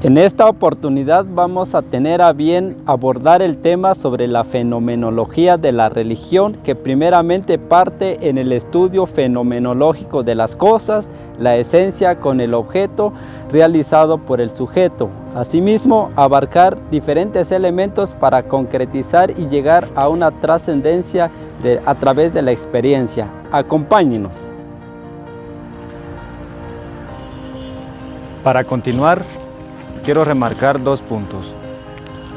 En esta oportunidad vamos a tener a bien abordar el tema sobre la fenomenología de la religión, que primeramente parte en el estudio fenomenológico de las cosas, la esencia con el objeto realizado por el sujeto. Asimismo, abarcar diferentes elementos para concretizar y llegar a una trascendencia a través de la experiencia. Acompáñenos. Para continuar, quiero remarcar dos puntos.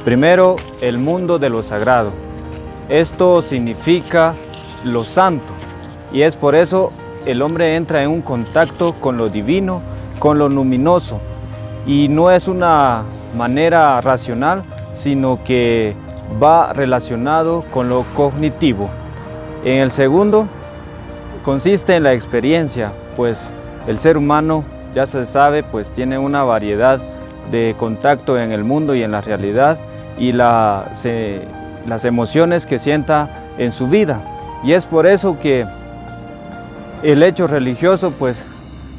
Primero, el mundo de lo sagrado. Esto significa lo santo, y es por eso el hombre entra en un contacto con lo divino, con lo luminoso, y no es una manera racional, sino que va relacionado con lo cognitivo. En el segundo, consiste en la experiencia, pues el ser humano, ya se sabe, pues tiene una variedad de contacto en el mundo y en la realidad y las emociones que sienta en su vida. Y es por eso que el hecho religioso pues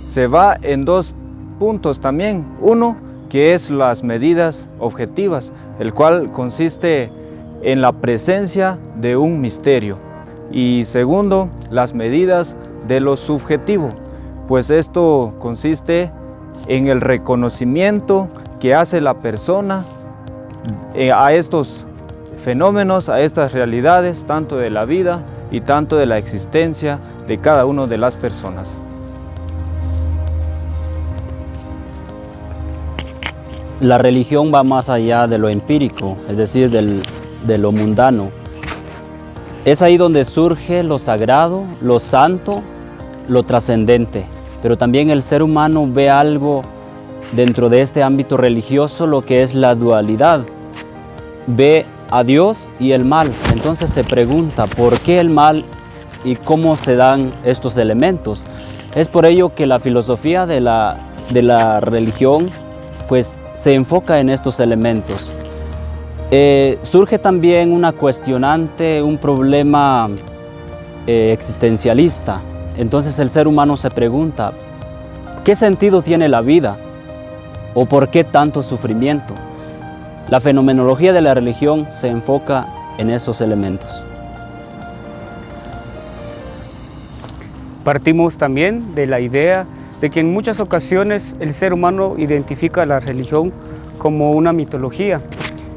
se va en dos puntos también. Uno, que es las medidas objetivas, el cual consiste en la presencia de un misterio. Y segundo, las medidas de lo subjetivo, pues esto consiste en el reconocimiento que hace la persona a estos fenómenos, a estas realidades, tanto de la vida y tanto de la existencia de cada una de las personas. La religión va más allá de lo empírico, es decir, de lo mundano. Es ahí donde surge lo sagrado, lo santo, lo trascendente. Pero también el ser humano ve algo dentro de este ámbito religioso, lo que es la dualidad. Ve a Dios y el mal. Entonces se pregunta, ¿por qué el mal y cómo se dan estos elementos? Es por ello que la filosofía de la religión pues se enfoca en estos elementos. Surge también una cuestionante, un problema existencialista. Entonces el ser humano se pregunta, ¿qué sentido tiene la vida? ¿O por qué tanto sufrimiento? La fenomenología de la religión se enfoca en esos elementos. Partimos también de la idea de que en muchas ocasiones el ser humano identifica la religión como una mitología.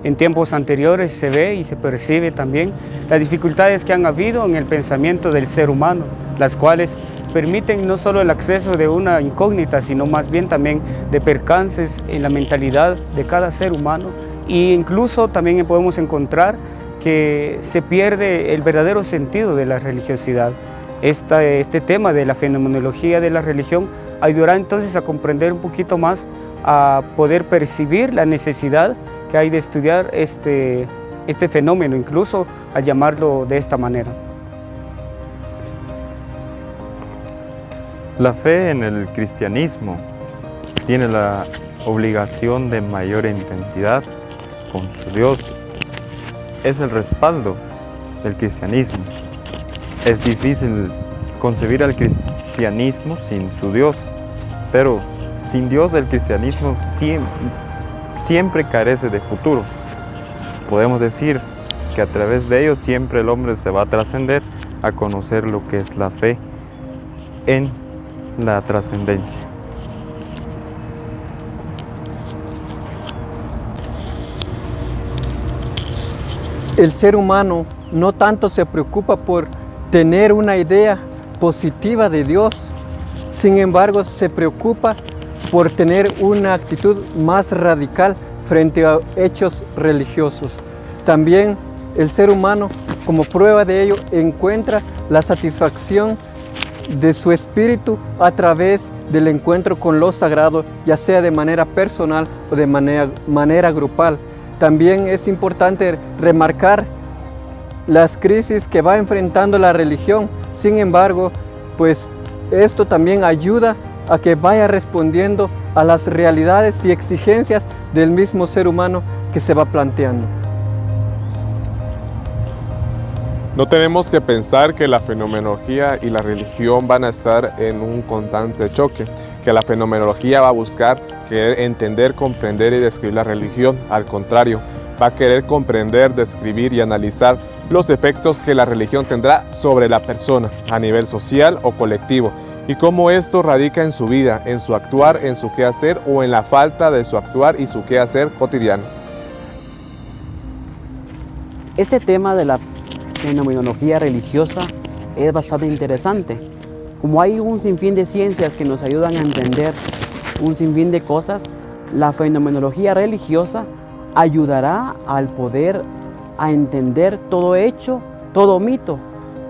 En tiempos anteriores se ve y se percibe también las dificultades que han habido en el pensamiento del ser humano, las cuales permiten no solo el acceso de una incógnita, sino más bien también de percances en la mentalidad de cada ser humano. E incluso también podemos encontrar que se pierde el verdadero sentido de la religiosidad. Este tema de la fenomenología de la religión ayudará entonces a comprender un poquito más, a poder percibir la necesidad que hay de estudiar este fenómeno, incluso a llamarlo de esta manera. La fe en el cristianismo tiene la obligación de mayor identidad con su Dios. Es el respaldo del cristianismo. Es difícil concebir al cristianismo sin su Dios, pero sin Dios el cristianismo siempre carece de futuro. Podemos decir que a través de ello siempre el hombre se va a trascender a conocer lo que es la fe en la trascendencia. El ser humano no tanto se preocupa por tener una idea positiva de Dios, sin embargo se preocupa por tener una actitud más radical frente a hechos religiosos. También el ser humano, como prueba de ello, encuentra la satisfacción de su espíritu a través del encuentro con lo sagrado, ya sea de manera personal o de manera grupal. También es importante remarcar las crisis que va enfrentando la religión. Sin embargo, pues esto también ayuda a que vaya respondiendo a las realidades y exigencias del mismo ser humano que se va planteando. No tenemos que pensar que la fenomenología y la religión van a estar en un constante choque, que la fenomenología va a buscar querer entender, comprender y describir la religión. Al contrario, va a querer comprender, describir y analizar los efectos que la religión tendrá sobre la persona a nivel social o colectivo y cómo esto radica en su vida, en su actuar, en su quehacer o en la falta de su actuar y su quehacer cotidiano. Este tema de la fenomenología religiosa es bastante interesante. Como hay un sinfín de ciencias que nos ayudan a entender un sinfín de cosas, la fenomenología religiosa ayudará al poder a entender todo hecho, todo mito,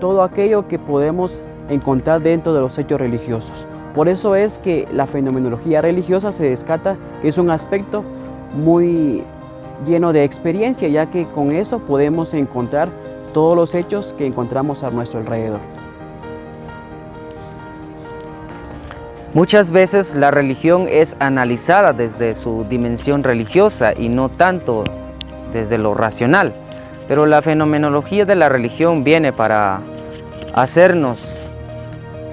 todo aquello que podemos encontrar dentro de los hechos religiosos. Por eso es que la fenomenología religiosa se descarta que es un aspecto muy lleno de experiencia, ya que con eso podemos encontrar todos los hechos que encontramos a nuestro alrededor. Muchas veces la religión es analizada desde su dimensión religiosa y no tanto desde lo racional. Pero la fenomenología de la religión viene para hacernos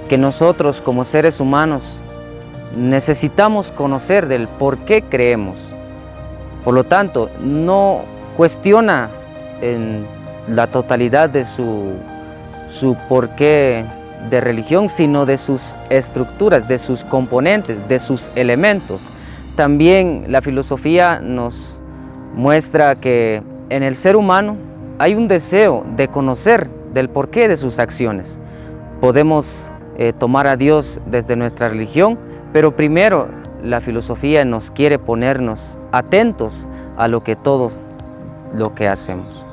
que nosotros como seres humanos necesitamos conocer del por qué creemos. Por lo tanto, no cuestiona en la totalidad de su porqué de religión, sino de sus estructuras, de sus componentes, de sus elementos. También la filosofía nos muestra que en el ser humano hay un deseo de conocer del porqué de sus acciones. Podemos tomar a Dios desde nuestra religión, pero primero la filosofía nos quiere ponernos atentos a todo lo que hacemos.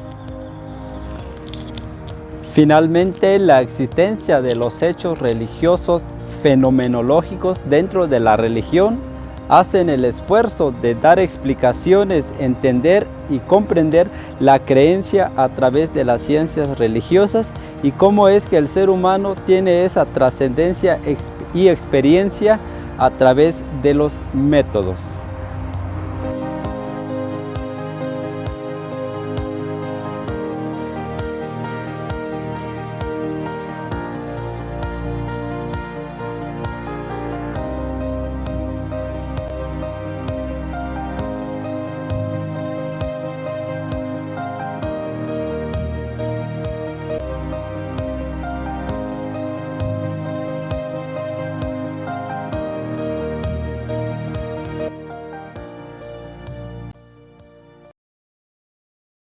Finalmente, la existencia de los hechos religiosos fenomenológicos dentro de la religión hacen el esfuerzo de dar explicaciones, entender y comprender la creencia a través de las ciencias religiosas y cómo es que el ser humano tiene esa trascendencia y experiencia a través de los métodos.